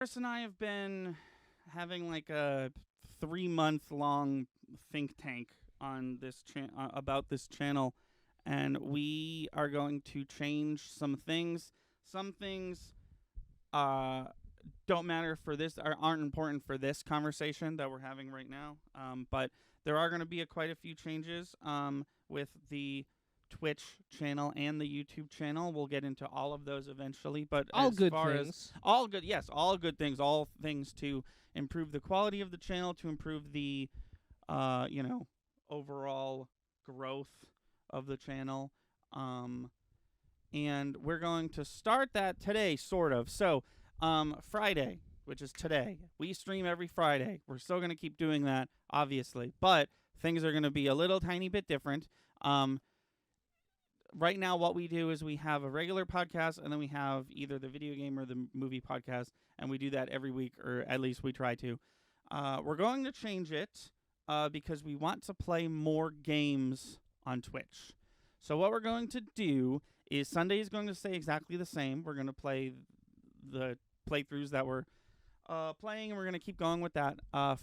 Chris and I have been having like a 3-month long think tank on this about this channel, and we are going to change some things. Some things uh, don't matter for this, aren't important for this conversation that we're having right now. But there are going to be quite a few changes with the Twitch channel and the YouTube channel. We'll get into all of those eventually. But All as good far things. as all good, yes, all good things, all things to improve the quality of the channel, to improve the, overall growth of the channel. And we're going to start that today, sort of. So, Friday, which is today, we stream every Friday. We're still going to keep doing that, obviously, but things are going to be a little tiny bit different. Right now, what we do is we have a regular podcast, and then we have either the video game or the movie podcast, and we do that every week, or at least we try to. We're going to change it because we want to play more games on Twitch. So what we're going to do is Sunday is going to stay exactly the same. We're going to play the playthroughs that we're playing, and we're going to keep going with that.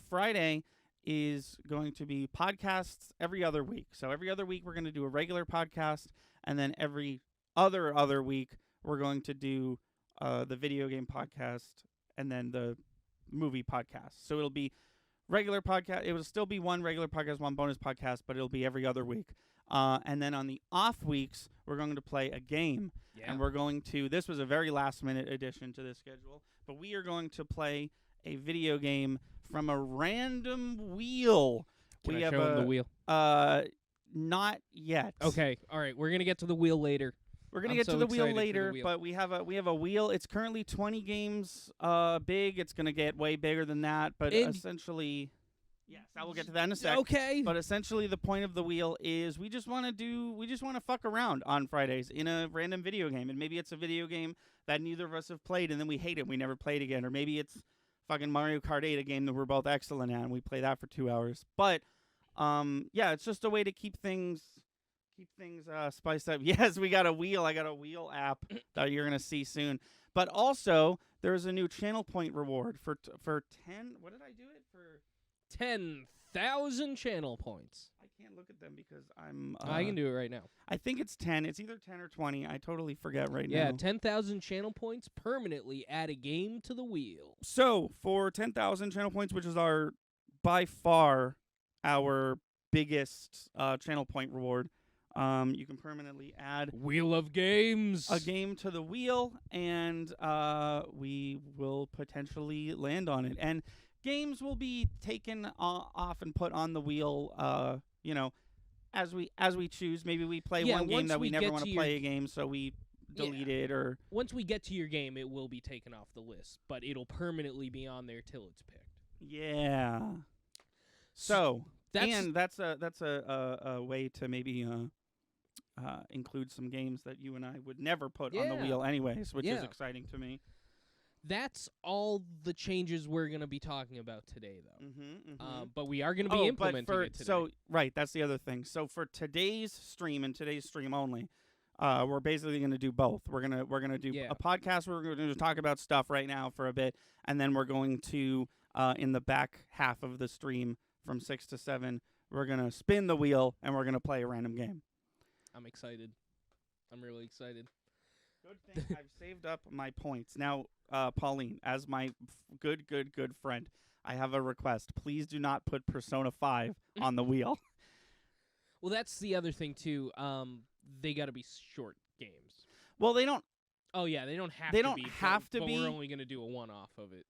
Friday is going to be podcasts every other week. So every other week we're going to do a regular podcast, and then every other week we're going to do the video game podcast and then the movie podcast. So it'll be regular podcast. It will still be one regular podcast, one bonus podcast, but it'll be every other week. And then on the off weeks, we're going to play a game. Yeah. And we're going to, this was a very last minute addition to this schedule, but we are going to play a video game from a random wheel. Can we I have show him the wheel? Not yet. Okay. All right. We're gonna get to the wheel later. We're gonna I'm get so to the wheel excited for the later, wheel. but we have a wheel. It's currently 20 games big. It's gonna get way bigger than that, but essentially, yes, I will get to that in a sec. Okay. But essentially, the point of the wheel is we just want to fuck around on Fridays in a random video game, and maybe it's a video game that neither of us have played, and then we hate it, we never play it again, or maybe it's fucking Mario Kart 8, a game that we're both excellent at, and we play that for 2 hours. But yeah, it's just a way to keep things spiced up. Yes, we got a wheel. I got a wheel app that you're gonna see soon. But also, there's a new channel point reward for 10. What did I do it for? 10,000 channel points. I can't look at them because I'm. I can do it right now. I think it's 10. It's either 10 or 20. I totally forget right now. Yeah, 10,000 channel points permanently add a game to the wheel. So for 10,000 channel points, which is by far our biggest channel point reward, you can permanently add Wheel of Games. a game to the wheel, and we will potentially land on it. And games will be taken off and put on the wheel, as we choose. Maybe we play one game that we never want to play a game, so we delete it. Or once we get to your game, it will be taken off the list, but it'll permanently be on there till it's picked. Yeah. So that's a way to maybe include some games that you and I would never put on the wheel anyways, which is exciting to me. That's all the changes we're going to be talking about today, though. But we are going to be implementing it today. So, right, that's the other thing. So for today's stream and today's stream only, we're basically going to do both. We're gonna do a podcast. We're going to talk about stuff right now for a bit, and then we're going to in the back half of the stream from 6 to 7, we're going to spin the wheel and we're going to play a random game. I'm excited. I'm really excited. Good thing I've saved up my points. Now, Pauline, as my good friend, I have a request. Please do not put Persona 5 on the wheel. Well, that's the other thing, too. They got to be short games. Well, they don't. Oh, yeah, they don't have to be. But we're only going to do a one-off of it.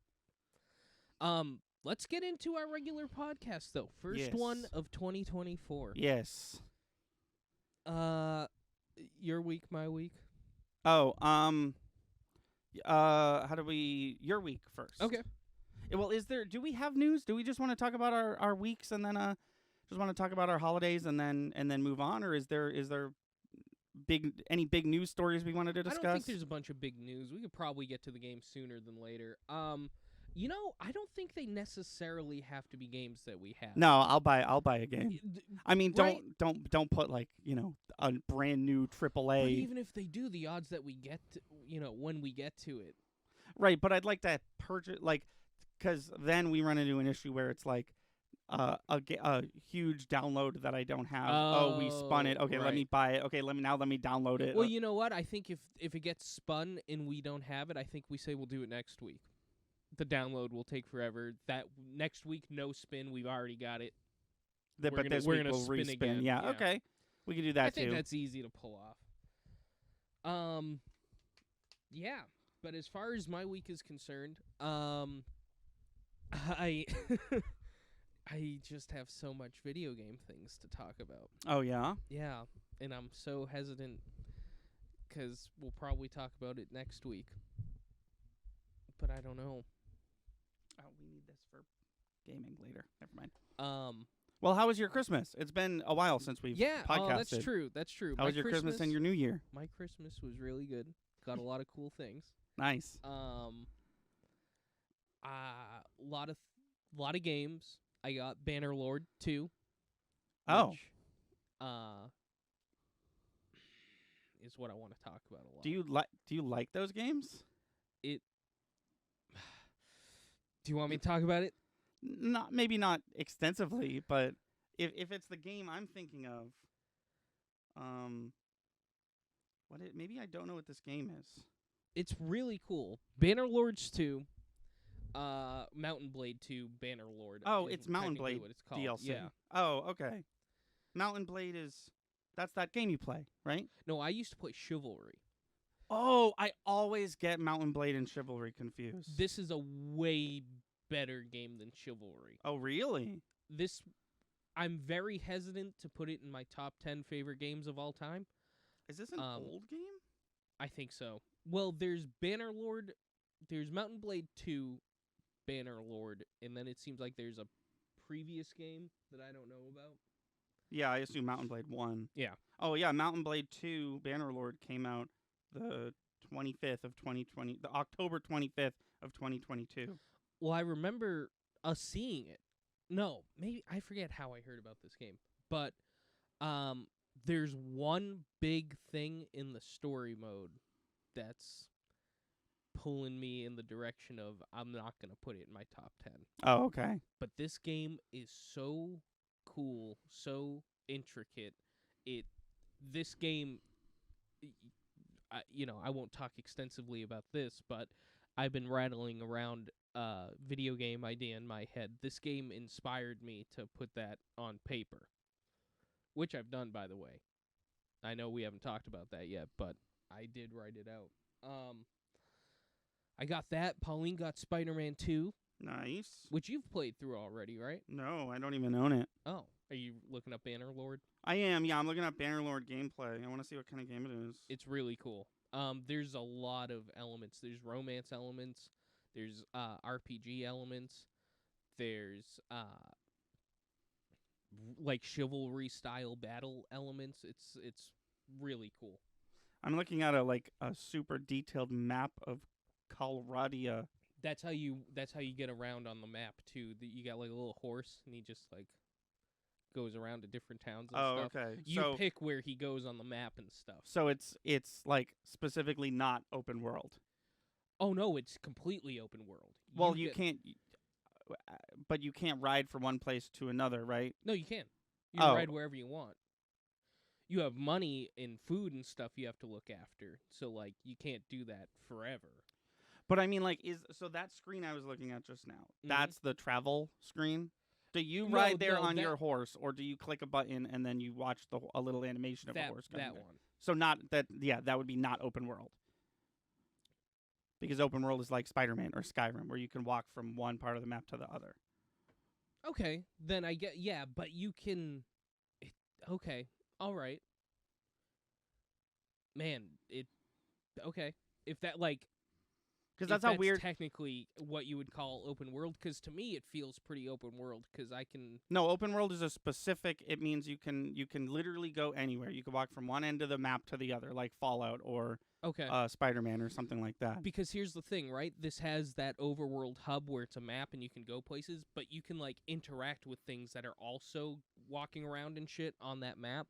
Let's get into our regular podcast, though. First one of 2024. Yes. Your week, my week. Oh, your week first. Okay. Well, do we have news? Do we just want to talk about our weeks and then just want to talk about our holidays and then move on, or is there any big news stories we wanted to discuss? I don't think there's a bunch of big news. We could probably get to the game sooner than later. I don't think they necessarily have to be games that we have. No, I'll buy a game. I mean, don't put like, a brand new AAA. But even if they do, the odds that we get to, when we get to it. Right, but I'd like to purchase, like, because then we run into an issue where it's like a huge download that I don't have. Oh, we spun it. Okay, right. let me buy it. Okay, let me download it. Well, you know what? I think if it gets spun and we don't have it, I think we say we'll do it next week. The download will take forever. That next week, no spin. We've already got it. But this week we'll spin respin. again. Yeah, okay. We can do that too. I think that's easy to pull off. Yeah. But as far as my week is concerned, I I just have so much video game things to talk about. Oh, yeah? Yeah, and I'm so hesitant because we'll probably talk about it next week. But I don't know. Oh, we need this for gaming later. Never mind. Well, how was your Christmas? It's been a while since we've podcasted. Oh, that's true. That's true. How was your Christmas and your New Year? My Christmas was really good. Got a lot of cool things. Nice. Lot of games. I got Bannerlord 2. Oh. Which, is what I want to talk about a lot. Do you like those games? Do you want me to talk about it? Maybe not extensively, but if it's the game I'm thinking of, maybe I don't know what this game is. It's really cool. Bannerlords 2, Mountain Blade 2, Bannerlord. Oh, it's Mountain Blade what it's called. DLC. Yeah. Oh, okay. Mountain Blade that's that game you play, right? No, I used to play Chivalry. Oh, I always get Mountain Blade and Chivalry confused. This is a way better game than Chivalry. Oh, really? I'm very hesitant to put it in my top 10 favorite games of all time. Is this an old game? I think so. Well, there's Bannerlord, there's Mountain Blade 2, Bannerlord, and then it seems like there's a previous game that I don't know about. Yeah, I assume Mountain Blade 1. Yeah. Oh, yeah, Mountain Blade 2, Bannerlord came out the 25th of 2020, the October 25th of 2022. Well, I remember us seeing it. No, maybe I forget how I heard about this game. But there's one big thing in the story mode that's pulling me in the direction of I'm not going to put it in my top 10. Oh, okay. But this game is so cool, so intricate. This game, I won't talk extensively about this, but I've been rattling around a video game idea in my head. This game inspired me to put that on paper, which I've done, by the way. I know we haven't talked about that yet, but I did write it out. I got that. Pauline got Spider-Man 2. Nice. Which you've played through already, right? No, I don't even own it. Oh. Are you looking up Bannerlord? I am, yeah. I'm looking up Bannerlord gameplay. I want to see what kind of game it is. It's really cool. There's a lot of elements. There's romance elements. There's RPG elements. There's like chivalry-style battle elements. It's really cool. I'm looking at a super detailed map of Calradia. That's how you get around on the map too. You got like a little horse, and he just like goes around to different towns and stuff. Oh, okay. You pick where he goes on the map and stuff. So it's like specifically not open world. Oh no, it's completely open world. Well, you can't ride from one place to another, right? No, you can. You can ride wherever you want. You have money and food and stuff you have to look after, so like you can't do that forever. But I mean, so that screen I was looking at just now, that's the travel screen? Do you ride there on your horse, or do you click a button and then you watch a little animation of a horse coming there? One. So not that, that would be not open world. Because open world is like Spider-Man or Skyrim, where you can walk from one part of the map to the other. Okay, then I get, but you can, okay, all right. Man, okay. If that, because that's how weird. Technically, what you would call open world. Because to me, it feels pretty open world. Because I can. No, open world is a specific. It means you can literally go anywhere. You can walk from one end of the map to the other, like Fallout or Spider-Man or something like that. Because here's the thing, right? This has that overworld hub where it's a map and you can go places, but you can interact with things that are also walking around and shit on that map.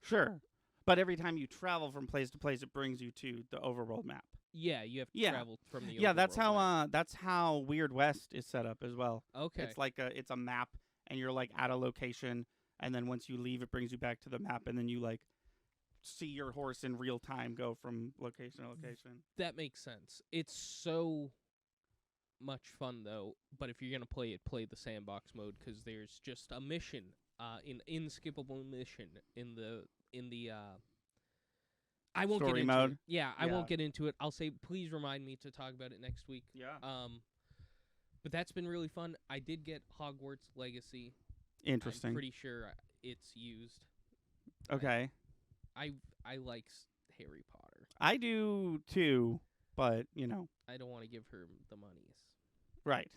Sure, but every time you travel from place to place, it brings you to the overworld map. Yeah, you have to Yeah. travel from the Yeah, that's overworld map. how that's how Weird West is set up as well. Okay. It's like it's a map, and you're like at a location, and then once you leave, it brings you back to the map, and then you like see your horse in real time go from location to location. That makes sense. It's so much fun though, but if you're gonna play it, play the sandbox mode because there's just a mission, an inskippable mission in the. I won't Story get into mode? it. Yeah, I Yeah. won't get into it. I'll say please remind me to talk about it next week. Yeah. But that's been really fun. I did get Hogwarts Legacy. Interesting. I'm pretty sure it's used. Okay. I like Harry Potter. I do too, but you know, I don't want to give her the monies. right?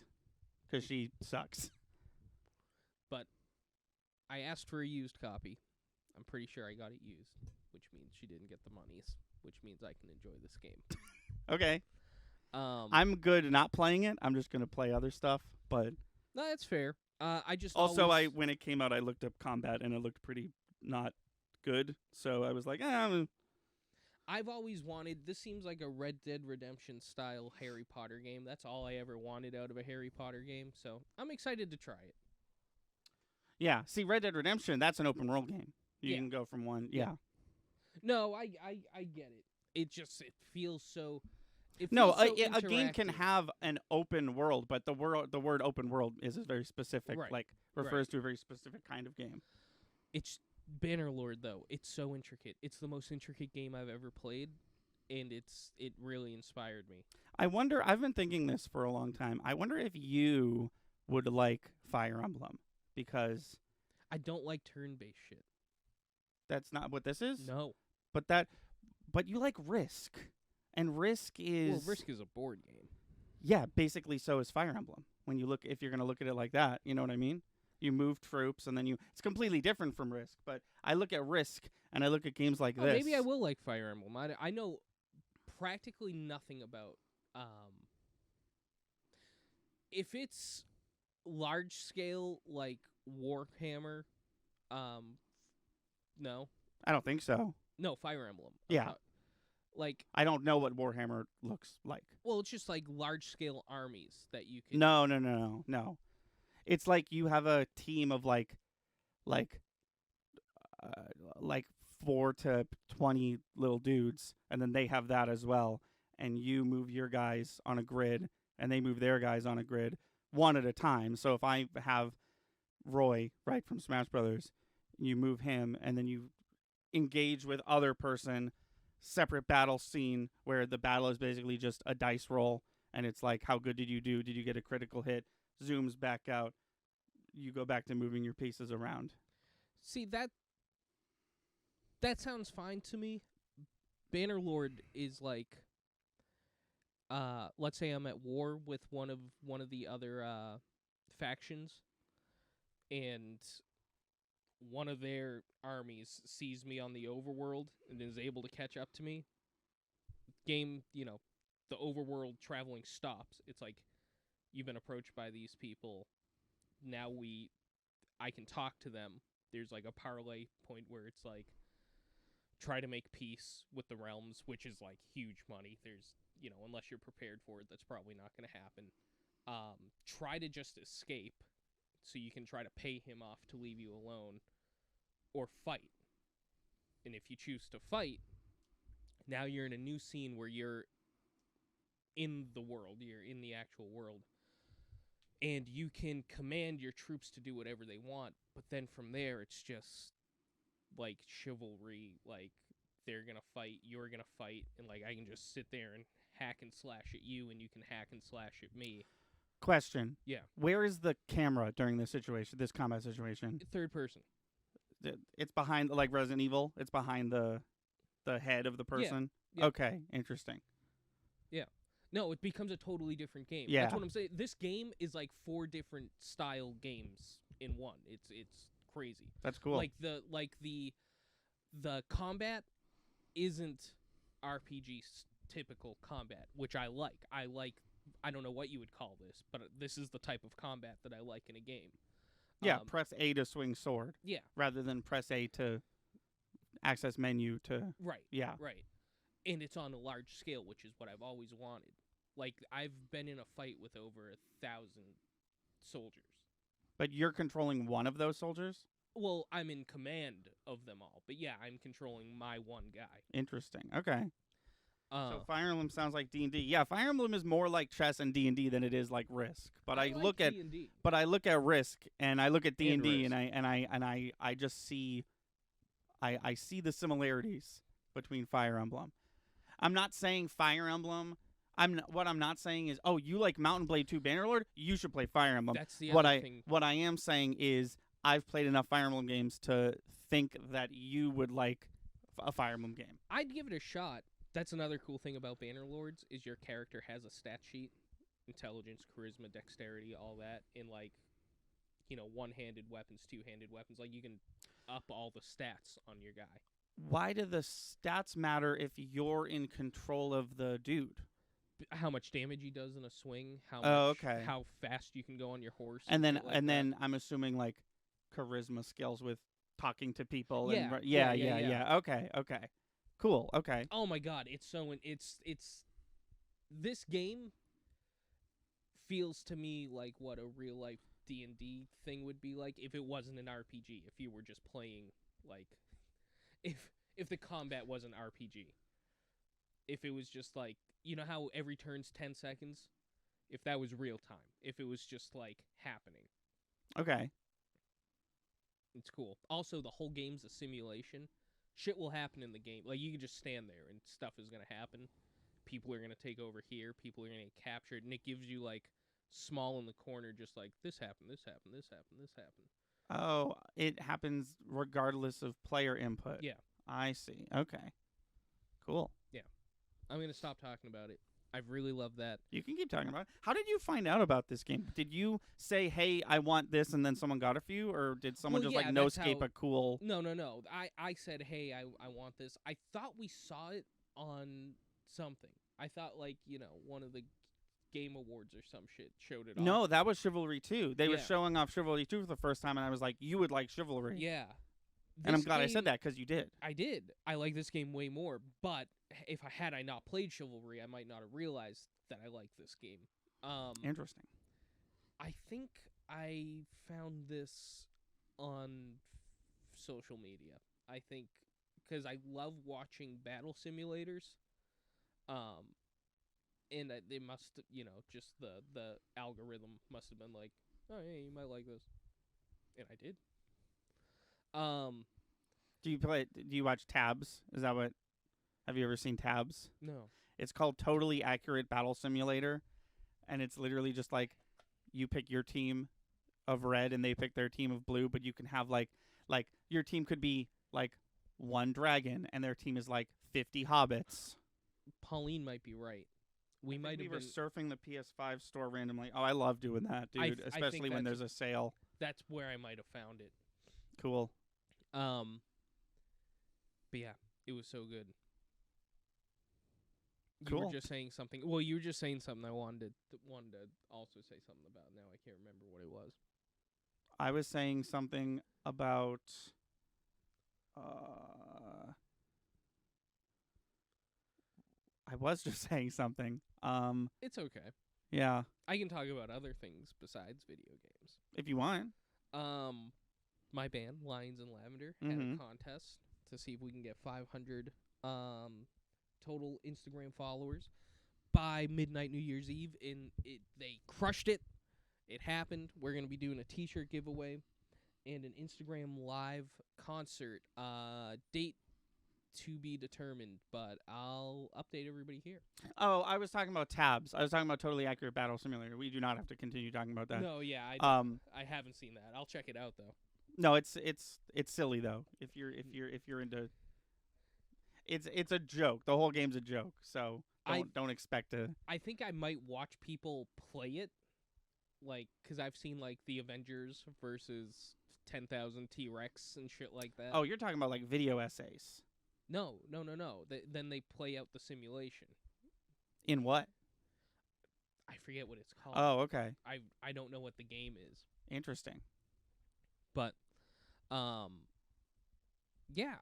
Because she sucks. But I asked for a used copy. I'm pretty sure I got it used, which means she didn't get the monies, which means I can enjoy this game. Okay. I'm I'm good not playing it. I'm just gonna play other stuff. But no, that's fair. I just also, always, when it came out, I looked up combat and it looked pretty not good. So I was like, I've always wanted. This seems like a Red Dead Redemption style Harry Potter game. That's all I ever wanted out of a Harry Potter game. So I'm excited to try it. yeah. See, Red Dead Redemption, that's an open world game. You Yeah. can go from one. Yeah. No, I get it. It feels so. It No, feels so a game can interactive. have an open world, but the word open world is a very specific, Right, like refers to a very specific kind of game. It's Bannerlord though. It's so intricate. It's the most intricate game I've ever played, and it really inspired me. I wonder. I've been thinking this for a long time. I wonder if you would like Fire Emblem because I don't like turn-based shit. that's not what this is. No. But you like Risk, and Risk is Well, Risk is a board game. Yeah, basically so is Fire Emblem. When you look, if you're gonna look at it like that, you know what I mean? You move troops, and then it's completely different from Risk. But I look at Risk, and I look at games like Oh, this. maybe I will like Fire Emblem. I know practically nothing about. If it's large scale like Warhammer, no, I don't think so. no Fire Emblem. Yeah. Like, I don't know what Warhammer looks like. well, it's just like large scale armies that you can. No. It's like you have a team of like 4 to 20 little dudes, and then they have that as well. And you move your guys on a grid, and they move their guys on a grid, one at a time. So if I have Roy, right, from Smash Brothers, you move him, and then you engage with other person, separate battle scene where the battle is basically just a dice roll, and it's like, how good did you do? Did you get a critical hit? Zooms back out. You go back to moving your pieces around. See, that sounds fine to me. Bannerlord is like, let's say I'm at war with one of the other factions, and one of their armies sees me on the overworld and is able to catch up to me. Game, the overworld traveling stops. It's like, you've been approached by these people. Now I can talk to them. There's like a parlay point where it's like, try to make peace with the realms, which is like huge money. There's, unless you're prepared for it, that's probably not going to happen. Try to just escape so you can try to pay him off to leave you alone, or fight. And if you choose to fight, now you're in a new scene where you're in the world, you're in the actual world, and you can command your troops to do whatever they want, but then from there it's just like chivalry, like they're gonna fight, you're gonna fight, and like I can just sit there and hack and slash at you, and you can hack and slash at me. Question. Yeah. Where is the camera during this combat situation? Third person. It's behind, like Resident Evil. It's behind the head of the person. Yeah. Okay, interesting. Yeah. No, it becomes a totally different game. Yeah. That's what I'm saying. This game is like 4 different style games in one. It's crazy. That's cool. Like the combat isn't RPG typical combat, which I like. I don't know what you would call this, but this is the type of combat that I like in a game. Yeah, press A to swing sword. Yeah. Rather than press A to access menu to. Right. Yeah. Right. and it's on a large scale, which is what I've always wanted. Like, I've been in a fight with over 1,000 soldiers. But you're controlling one of those soldiers? Well, I'm in command of them all, but yeah, I'm controlling my one guy. Interesting. Okay. So So Fire Emblem sounds like D&D. Yeah, Fire Emblem is more like chess and D&D than it is like Risk. But I look at D&D. but I look at Risk and I look at D&D Risk. and I just see I see the similarities between Fire Emblem. I'm not saying Fire Emblem. What I'm not saying is, oh, you like Mountain Blade 2 Bannerlord? You should play Fire Emblem. That's the other thing. What I am saying is I've played enough Fire Emblem games to think that you would like a Fire Emblem game. I'd give it a shot. That's another cool thing about Bannerlords is your character has a stat sheet, intelligence, charisma, dexterity, all that, in like, one-handed weapons, two-handed weapons. Like, you can up all the stats on your guy. Why do the stats matter if you're in control of the dude? How much damage he does in a swing, okay. How fast you can go on your horse, And then shit like that. then I'm assuming like charisma skills with talking to people. Yeah. And Okay. Cool. Okay. Oh my god, it's this game feels to me like what a real life D&D thing would be like if it wasn't an RPG. If you were just playing like if the combat was an RPG. If it was just like, you know how every turn's 10 seconds? If that was real time. If it was just like happening. Okay. It's cool. Also, the whole game's a simulation. Shit will happen in the game. Like, you can just stand there and stuff is going to happen. People are going to take over here. People are going to get captured. And it gives you, like, small in the corner, just like, this happened, this happened, this happened, this happened. Oh, it happens regardless of player input. Yeah. I see. Okay. Cool. Yeah. I'm going to stop talking about it. I've really loved that. You can keep talking about it. How did you find out about this game? Did you say, hey, I want this, and then someone got it for you? Or did someone just, no-scape a cool... No. I said, hey, I want this. I thought we saw it on something. I thought, like, one of the Game Awards or some shit showed it off. No, that was Chivalry 2. They were showing off Chivalry 2 for the first time, and I was like, you would like Chivalry. Yeah. And I'm glad I said that, because you did. I did. I like this game way more, but if I not played Chivalry, I might not have realized that I liked this game. Interesting. I think I found this on social media. I think because I love watching battle simulators. And they must, just the algorithm must have been like, oh, yeah, you might like this. And I did. Do you watch Tabs? Is that what? Have you ever seen Tabs? No. It's called Totally Accurate Battle Simulator, and it's literally just like you pick your team of red and they pick their team of blue, but you can have like your team could be like one dragon and their team is like 50 hobbits. Pauline might be right. We were surfing the PS5 store randomly. Oh, I love doing that, dude, especially when there's a sale. That's where I might have found it. Cool. But yeah, it was so good. Cool. You were just saying something. Well, you were just saying something I wanted to also say something about. Now I can't remember what it was. I was saying something about I was just saying something. It's okay. Yeah. I can talk about other things besides video games. If you want. My band, Lions in Lavender, had a contest to see if we can get 500 total Instagram followers by midnight New Year's Eve, and they crushed it. It happened. We're going to be doing a t-shirt giveaway and an Instagram live concert. Date to be determined, but I'll update everybody here. Oh, I was talking about Tabs. I was talking about Totally Accurate Battle Simulator. We do not have to continue talking about that. No, yeah, I haven't seen that. I'll check it out though. No, it's silly though. If you're into, it's a joke. The whole game's a joke. So don't expect to. I think I might watch people play it, like, because I've seen like the Avengers versus 10,000 T-Rex and shit like that. Oh, you're talking about like video essays. No. Then they play out the simulation. In what? I forget what it's called. Oh, okay. I don't know what the game is. Interesting. But, yeah,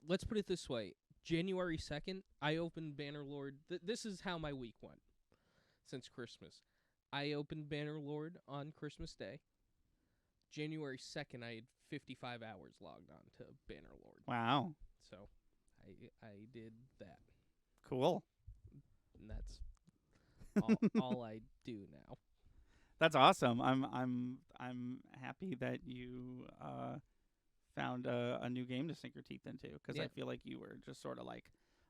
let's put it this way. January 2nd, I opened Bannerlord. This is how my week went since Christmas. I opened Bannerlord on Christmas Day. January 2nd, I had 55 hours logged on to Bannerlord. Wow. So I did that. Cool. And that's all I do now. That's awesome. I'm happy that you found a new game to sink your teeth into, because I feel like you were just sort of like,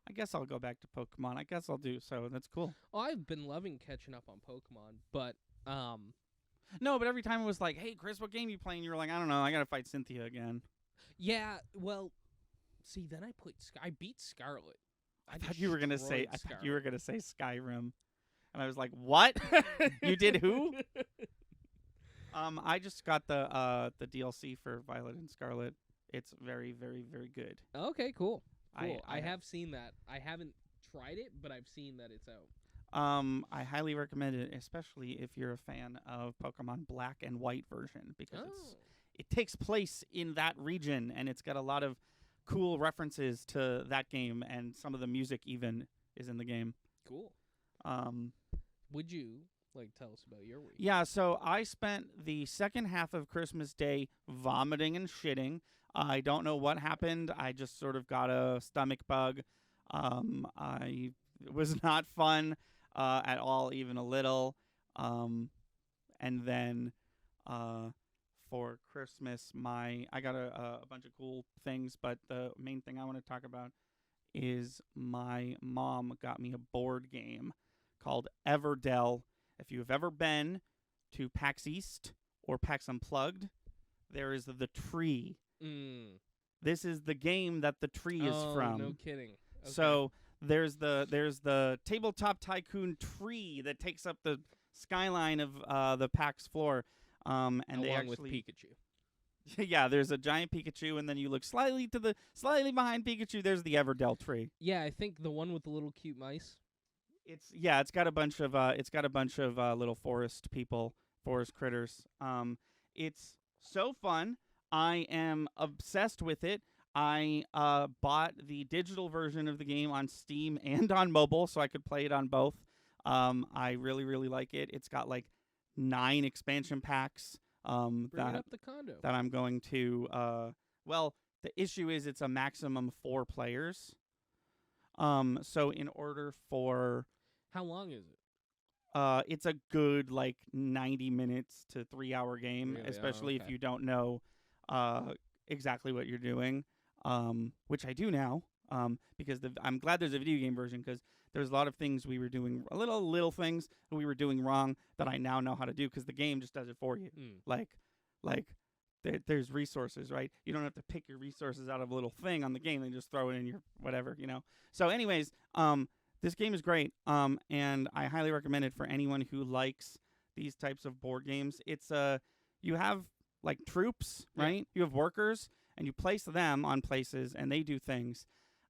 I guess I'll go back to Pokemon. I guess I'll do so. That's cool. Oh, I've been loving catching up on Pokemon, but no, but every time it was like, hey, Chris, what game you playing? You were like, I don't know. I got to fight Cynthia again. Yeah, well, see, then I beat Scarlet. I thought you were gonna say Skyrim, and I was like, what? You did who? I just got the DLC for Violet and Scarlet. It's very, very, very good. Okay, cool. I I have seen that. I haven't tried it, but I've seen that it's out. I highly recommend it, especially if you're a fan of Pokemon Black and White version, because it takes place in that region, and it's got a lot of cool references to that game, and some of the music even is in the game. Cool. Would you tell us about your week? Yeah, so I spent the second half of Christmas Day vomiting and shitting. I don't know what happened. I just sort of got a stomach bug. It was not fun at all, even a little. And then for Christmas, I got a bunch of cool things, but the main thing I want to talk about is my mom got me a board game called Everdell. If you have ever been to PAX East or PAX Unplugged, there is the tree. This is the game that the tree is from. No kidding. Okay. So there's the Tabletop Tycoon tree that takes up the skyline of the PAX floor. And along with Pikachu. Yeah, there's a giant Pikachu, and then you look slightly behind Pikachu. There's the Everdell tree. Yeah, I think the one with the little cute mice. It's got a bunch of little forest critters. It's so fun. I am obsessed with it. I bought the digital version of the game on Steam and on mobile, so I could play it on both. I really, really like it. It's got 9 expansion packs. Bring it up the condo. That I'm going to. Well, the issue is it's a maximum 4 players. So in order for. How long is it? It's a good 90 minutes to 3-hour game, really? Especially if you don't know exactly what you're doing, which I do now, because I'm glad there's a video game version, because there's a lot of things we were doing, little things that we were doing wrong that I now know how to do, because the game just does it for you. There's resources, right? You don't have to pick your resources out of a little thing on the game and just throw it in your whatever, So anyways, this game is great, and I highly recommend it for anyone who likes these types of board games. It's you have troops, right? You have workers, and you place them on places, and they do things.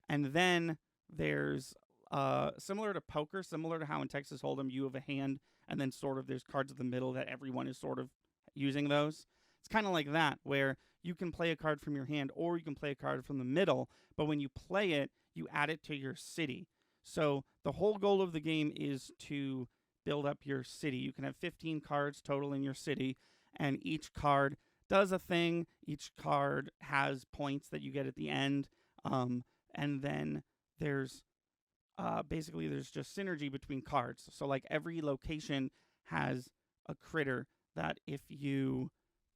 And then there's similar to poker, similar to how in Texas Hold'em you have a hand, and then sort of there's cards in the middle that everyone is sort of using those. It's kind of like that, where you can play a card from your hand, or you can play a card from the middle, but when you play it, you add it to your city. So the whole goal of the game is to build up your city. You can have 15 cards total in your city, and each card does a thing. Each card has points that you get at the end. And then there's basically there's just synergy between cards. So every location has a critter that if you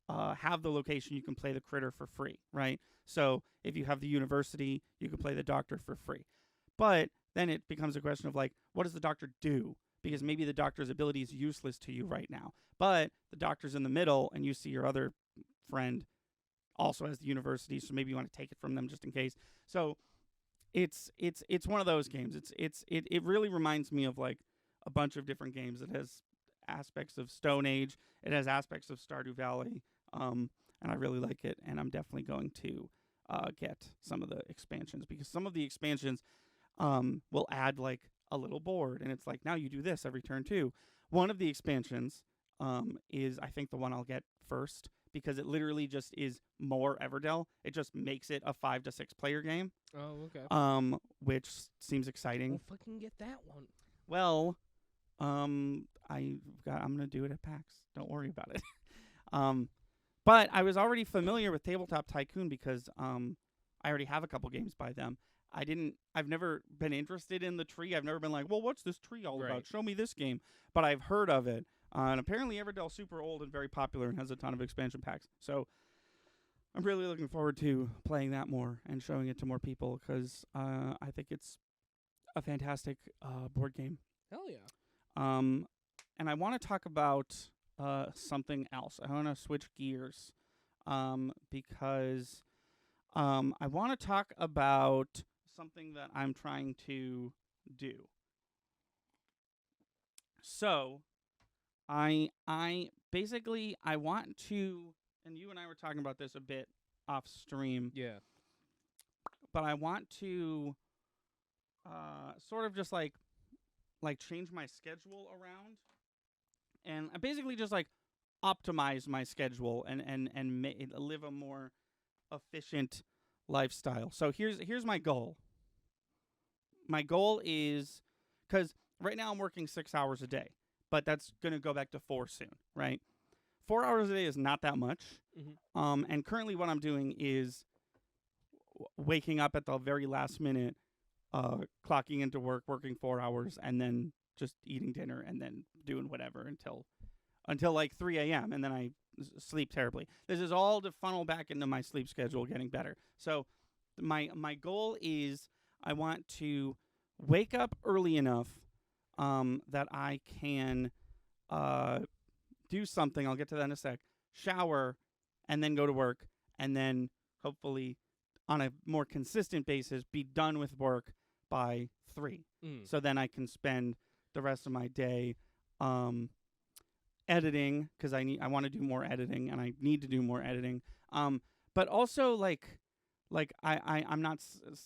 have the location, you can play the critter for free, right? So if you have the university, you can play the doctor for free. But then it becomes a question of what does the doctor do? Because maybe the doctor's ability is useless to you right now, but the doctor's in the middle, and you see your other friend also has the university, so maybe you want to take it from them just in case. So it's one of those games. It really reminds me of a bunch of different games. It has aspects of Stone Age. It has aspects of Stardew Valley. And I really like it, and I'm definitely going to get some of the expansions, because some of the expansions will add a little board, and it's now you do this every turn too. One of the expansions is, I think, the one I'll get first, because it literally just is more Everdell. It just makes it a 5 to 6 player game. Oh, okay. Which seems exciting. Well, fucking get that one. Well, I'm gonna do it at PAX. Don't worry about it. But I was already familiar with Tabletop Tycoon because I already have a couple games by them. I've never been interested in the tree. I've never been like, well, what's this tree all about? Show me this game. But I've heard of it. And apparently Everdell's super old and very popular and has a ton of expansion packs. So I'm really looking forward to playing that more and showing it to more people because I think it's a fantastic board game. Hell yeah. And I want to talk about something else. I want to switch gears because I want to talk about something that I'm trying to do. So I basically I want to, and you and I were talking about this a bit off stream. Yeah. But I want to sort of just like change my schedule around, and I basically just like optimize my schedule and live a more efficient lifestyle. So here's my goal. My goal is, because right now I'm working 6 hours a day, but that's going to go back to 4 soon, right? 4 hours a day is not that much. Mm-hmm. And currently what I'm doing is waking up at the very last minute, clocking into work, working 4 hours, and then just eating dinner and then doing whatever until like 3 a.m. and then I sleep terribly. This is all to funnel back into my sleep schedule getting better. So my goal is I want to wake up early enough that I can do something. I'll get to that in a sec. Shower and then go to work, and then hopefully on a more consistent basis be done with work by 3. So then I can spend the rest of my day editing, because I want to do more editing and I need to do more editing. But also I'm not,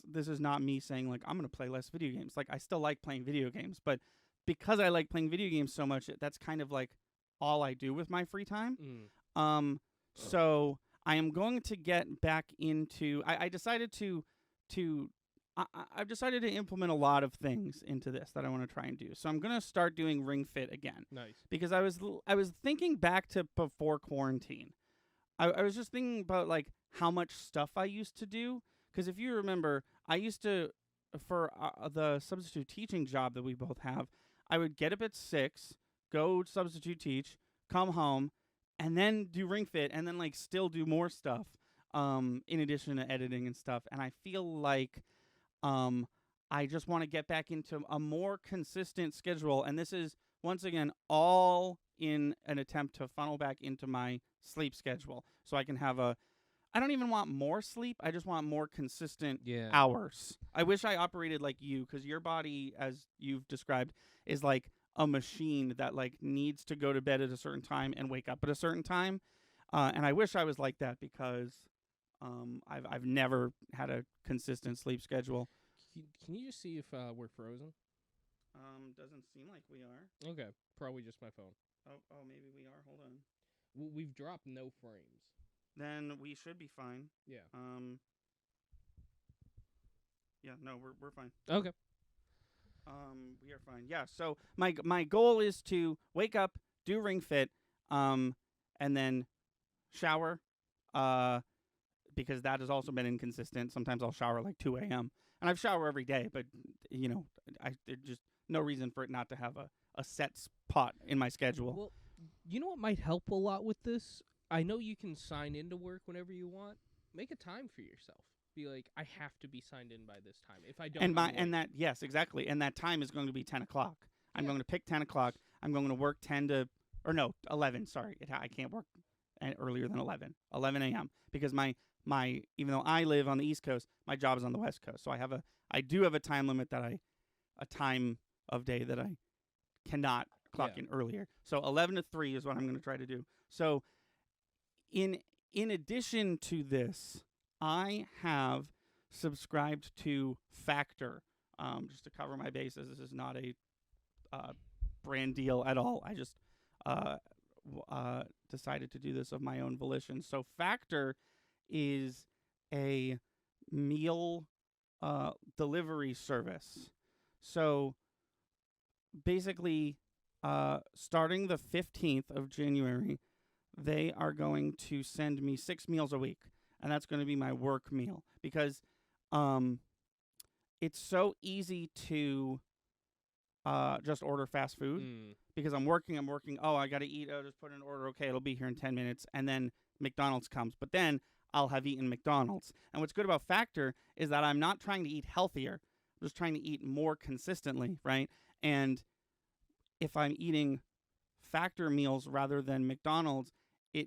this is not me saying like I'm going to play less video games. Like I still like playing video games, but because I like playing video games so much, that's kind of like all I do with my free time. So I am going to get back into, I've decided to implement a lot of things into this that I want to try and do. So I'm going to start doing Ring Fit again. Nice. Because I was thinking back to before quarantine. I was just thinking about like how much stuff I used to do. Because if you remember, I used to, for the substitute teaching job that we both have, I would get up at 6, go substitute teach, come home, and then do Ring Fit, and then like still do more stuff in addition to editing and stuff. And I feel like I just want to get back into a more consistent schedule. And this is, once again, all in an attempt to funnel back into my sleep schedule. So I can have I don't even want more sleep. I just want more consistent hours. I wish I operated like you, because your body, as you've described, is like a machine that like needs to go to bed at a certain time and wake up at a certain time. And I wish I was like that, because I've never had a consistent sleep schedule. Can you just see if we're frozen? Doesn't seem like we are. Okay, probably just my phone. Oh, maybe we are. Hold on. We've dropped no frames. Then we should be fine. Yeah. Yeah, no, we're fine. Okay. We are fine. Yeah, so my goal is to wake up, do Ring Fit, and then shower, because that has also been inconsistent. Sometimes I'll shower like 2 a.m. And I shower every day, but, you know, there's just no reason for it not to have a set spot in my schedule. Well, you know what might help a lot with this? I know you can sign into work whenever you want. Make a time for yourself. Be like, I have to be signed in by this time. If I don't, yes, exactly. And that time is going to be 10 o'clock. I'm going to pick 10 o'clock. I'm going to work 11. Sorry, I can't work earlier than 11 a.m. because my even though I live on the East Coast, my job is on the West Coast. So I do have a time limit a time of day that I cannot clock in earlier. So 11 to 3 is what I'm going to try to do. So in addition to this, I have subscribed to Factor, just to cover my bases. This is not a brand deal at all. I just decided to do this of my own volition. So Factor is a meal delivery service. So basically, starting the 15th of January, they are going to send me 6 meals a week, and that's going to be my work meal because it's so easy to just order fast food because I'm working. Oh, I got to eat. Oh, just put in an order. Okay, it'll be here in 10 minutes, and then McDonald's comes. But then I'll have eaten McDonald's. And what's good about Factor is that I'm not trying to eat healthier. I'm just trying to eat more consistently, right? And if I'm eating Factor meals rather than McDonald's,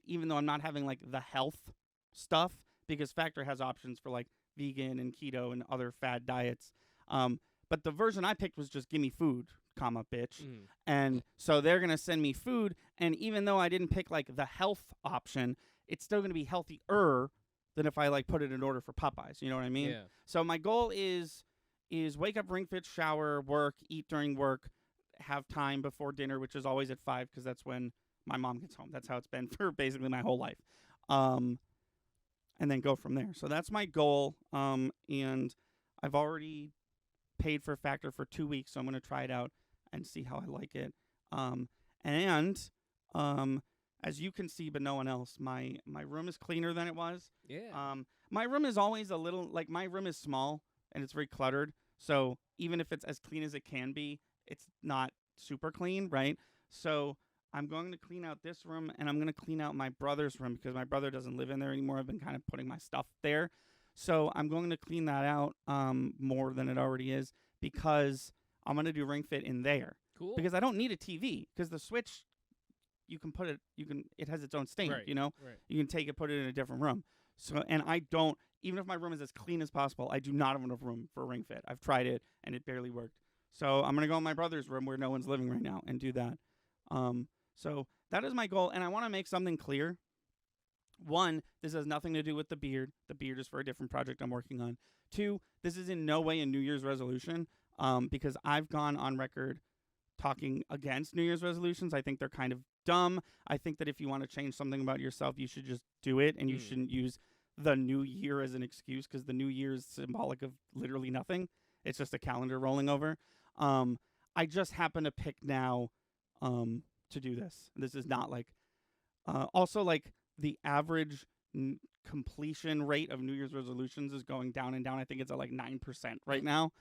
even though I'm not having like the health stuff, because Factor has options for like vegan and keto and other fad diets. But the version I picked was just give me food, comma, bitch. And so they're going to send me food. And even though I didn't pick like the health option, it's still going to be healthier than if I like put it in order for Popeyes. You know what I mean? Yeah. So my goal is wake up, ring fit, shower, work, eat during work, have time before dinner, which is always at 5 because that's when my mom gets home. That's how it's been for basically my whole life. And then go from there. So that's my goal. And I've already paid for Factor for 2 weeks, so I'm going to try it out and see how I like it. As you can see, but no one else, my room is cleaner than it was. Yeah. My room is always a little, like, my room is small and it's very cluttered. So even if it's as clean as it can be, it's not super clean, right? So I'm going to clean out this room, and I'm going to clean out my brother's room because my brother doesn't live in there anymore. I've been kind of putting my stuff there. So I'm going to clean that out more than it already is because I'm going to do Ring Fit in there. Cool. Because I don't need a TV because the Switch, it has its own stand, you know? Right. You can take it, put it in a different room. So, and I don't, even if my room is as clean as possible, I do not have enough room for Ring Fit. I've tried it, and it barely worked. So I'm going to go in my brother's room where no one's living right now and do that. So that is my goal, and I want to make something clear. 1, this has nothing to do with the beard. The beard is for a different project I'm working on. 2, this is in no way a New Year's resolution because I've gone on record talking against New Year's resolutions. I think they're kind of dumb. I think that if you want to change something about yourself, you should just do it, and you shouldn't use the new year as an excuse because the new year is symbolic of literally nothing. It's just a calendar rolling over. I just happen to pick now to do this. This is not like also like the average completion rate of New Year's resolutions is going down and down. I think it's at like 9% right now.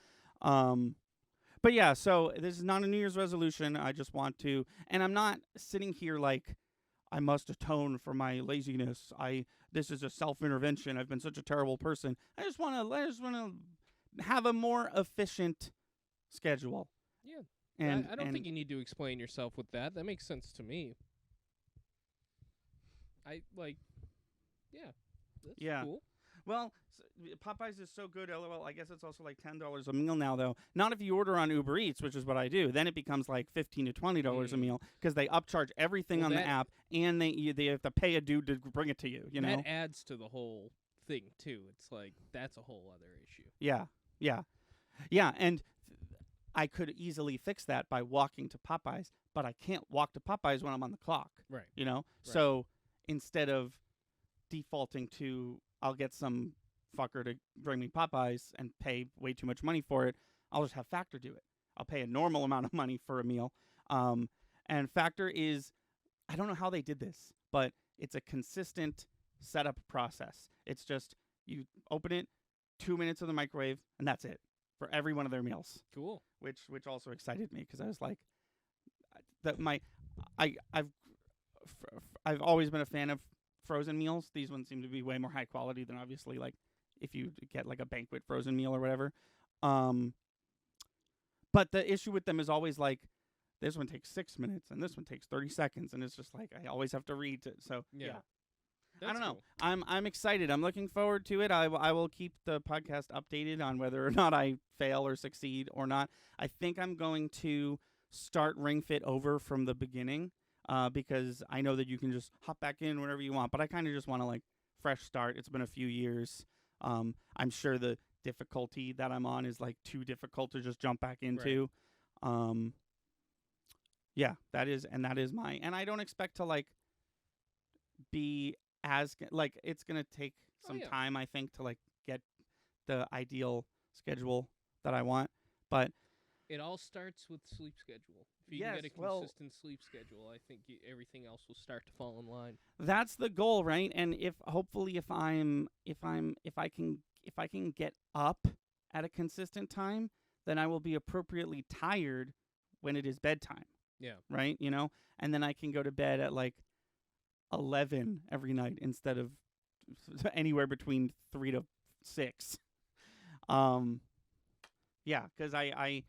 But yeah, so this is not a New Year's resolution. I just want to, and I'm not sitting here like I must atone for my laziness. This is a self-intervention. I've been such a terrible person. I just want to have a more efficient schedule. Yeah. And I don't think you need to explain yourself with that. That makes sense to me. That's cool. Well, Popeyes is so good, LOL. I guess it's also like $10 a meal now, though. Not if you order on Uber Eats, which is what I do. Then it becomes like $15 to $20 a meal because they upcharge everything on the app, and they have to pay a dude to bring it to you. You know, that adds to the whole thing too. It's like that's a whole other issue. Yeah, and I could easily fix that by walking to Popeyes, but I can't walk to Popeyes when I'm on the clock. Right. You know? Right. So instead of defaulting to I'll get some fucker to bring me Popeyes and pay way too much money for it, I'll just have Factor do it. I'll pay a normal amount of money for a meal. And Factor is, I don't know how they did this, but it's a consistent setup process. It's just you open it, 2 minutes in the microwave, and that's it for every one of their meals. Cool. Which also excited me because I was like, I've always been a fan of frozen meals. These ones seem to be way more high quality than obviously like if you get like a banquet frozen meal or whatever. But the issue with them is always like this one takes 6 minutes and this one takes 30 seconds, and it's just like I always have to read it. So yeah. I don't know. Cool. I'm excited. I'm looking forward to it. I will keep the podcast updated on whether or not I fail or succeed or not. I think I'm going to start Ring Fit over from the beginning because I know that you can just hop back in whenever you want. But I kind of just want to like fresh start. It's been a few years. I'm sure the difficulty that I'm on is like too difficult to just jump back into. Right. Yeah, that is my, and I don't expect to like be like it's gonna take some time, I think, to like get the ideal schedule that I want, but It all starts with sleep schedule. If you can yes, get a well, consistent sleep schedule, I think everything else will start to fall in line. that's the goal, right? And if hopefully if I can get up at a consistent time, then I will be appropriately tired when it is bedtime, Yeah. right? You know, and then I can go to bed at like 11 every night instead of anywhere between 3 to 6. Yeah, because I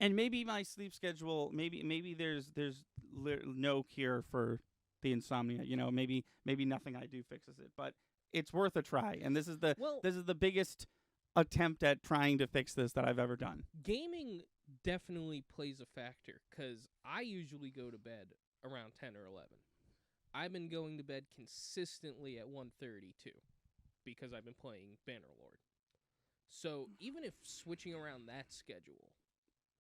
and maybe my sleep schedule, maybe there's no cure for the insomnia. You know, maybe nothing I do fixes it, but it's worth a try. And this is the biggest attempt at trying to fix this that I've ever done. Gaming definitely plays a factor, because I usually go to bed around 10 or 11. I've been going to bed consistently at 1:30 too, because I've been playing Bannerlord. So even if switching around that schedule,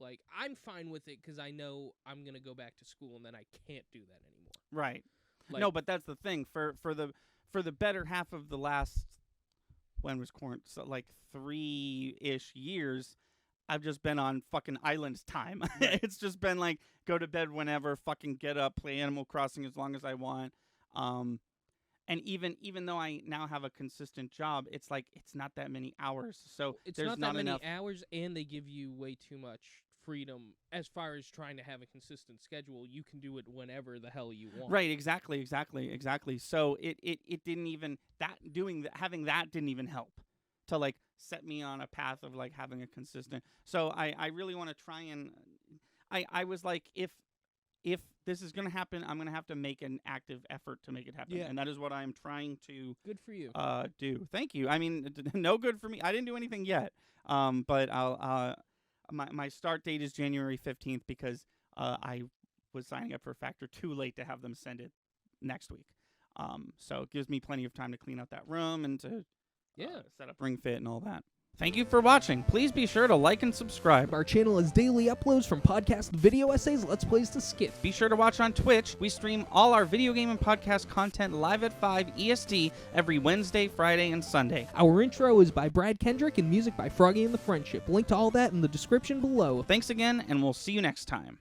like, I'm fine with it because I know I'm going to go back to school and then I can't do that anymore. Right. Like, No, but that's the thing. For the better half of the last, when was quarantine? So like 3-ish years, I've just been on fucking island time. Right. It's just been like, go to bed whenever, fucking get up, play Animal Crossing as long as I want. And even though I now have a consistent job, it's like it's not that many hours. So it's there's not that many enough hours, and they give you way too much freedom as far as trying to have a consistent schedule. You can do it whenever the hell you want. Right, exactly. So it didn't even having that didn't even help to like set me on a path of like having a consistent. So I really want to try and I was like, if this is going to happen, I'm going to have to make an active effort to make it happen. Yeah. And that is what I'm trying to Good for you. do. Thank you. I mean, no good for me. I didn't do anything yet. But I'll my start date is January 15th because I was signing up for Factor too late to have them send it next week. So it gives me plenty of time to clean out that room and to set up Ring Fit and all that. Thank you for watching. Please be sure to like and subscribe. Our channel has daily uploads from podcast video essays, Let's Plays to skits. Be sure to watch on Twitch. We stream all our video game and podcast content live at 5 EST every Wednesday, Friday, and Sunday. Our intro is by Brad Kendrick and music by Froggy and the Friendship. Link to all that in the description below. Thanks again, and we'll see you next time.